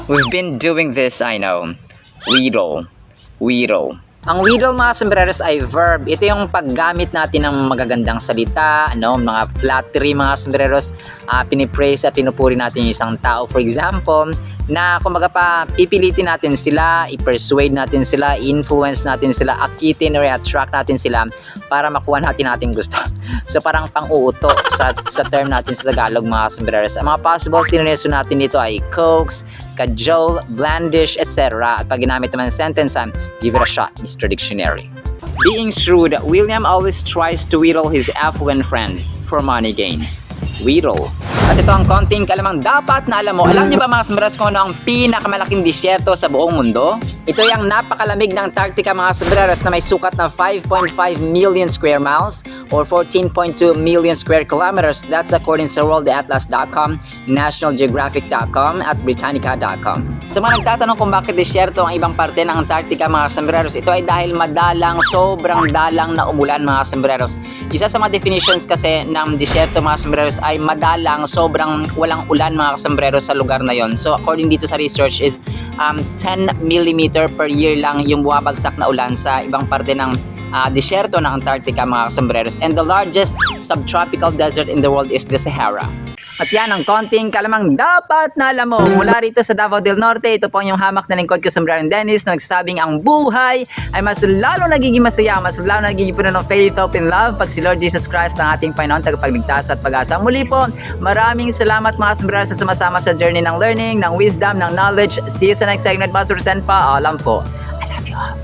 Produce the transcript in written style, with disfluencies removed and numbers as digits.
We've been doing this, I know. Whittle. Whittle. Ang whittle mga sombreros ay verb. Ito yung paggamit natin ng magagandang salita, mga flattery mga sombreros. Pinipraise at pinupuri natin yung isang tao. For example, na kumbaga pa pipilitin natin sila, i-persuade natin sila, i-influence natin sila, akitin or i-attract natin sila para makuha natin ating gusto. So parang pang-uuto sa term natin sa Tagalog mga sombreros. Ang mga possible synonyms natin dito ay coax, cajole, blandish, etc. At pag ginamit naman ng sentence, give it a shot, Mr. Dictionary. Being shrewd, William always tries to wheedle his affluent friend for money gains. Wheedle. At ito ang konting kalamang dapat na alam mo. Alam niyo ba mga sombreros kung ano ang pinakamalaking disyerto sa buong mundo? Ito yung napakalamig ng Antarctica mga sombreros na may sukat na 5.5 million square miles or 14.2 million square kilometers. That's according sa worldatlas.com, nationalgeographic.com at britannica.com. Sa mga nagtatanong kung bakit disyerto ang ibang parte ng Antarctica mga sombreros, ito ay dahil madalang, sobrang dalang na umulan mga sombreros. Isa sa mga definitions kasi ng disyerto mga sombreros ay madalang, sobrang walang ulan mga sombreros sa lugar na yon. So according dito sa research is 10 mm per year lang yung bumabagsak na ulan sa ibang parte ng disyerto ng Antarctica mga sombreros. And the largest subtropical desert in the world is the Sahara. At yan ang konting kalamang dapat na alam mo. Mula rito sa Davao del Norte, ito po ang yung hamak na lingkod ko, Sombrerong Dennis, na nagsasabing ang buhay ay mas lalo nagiging masaya, mas lalo nagiging puno ng faith, hope, and love pag si Lord Jesus Christ ang ating Panginoon, tagapagligtas at pag-asa. Muli po, maraming salamat mga Sombrero sa sumasama sa journey ng learning, ng wisdom, ng knowledge. See you sa next segment, Pastor Sen pa. Alam po. I love you all.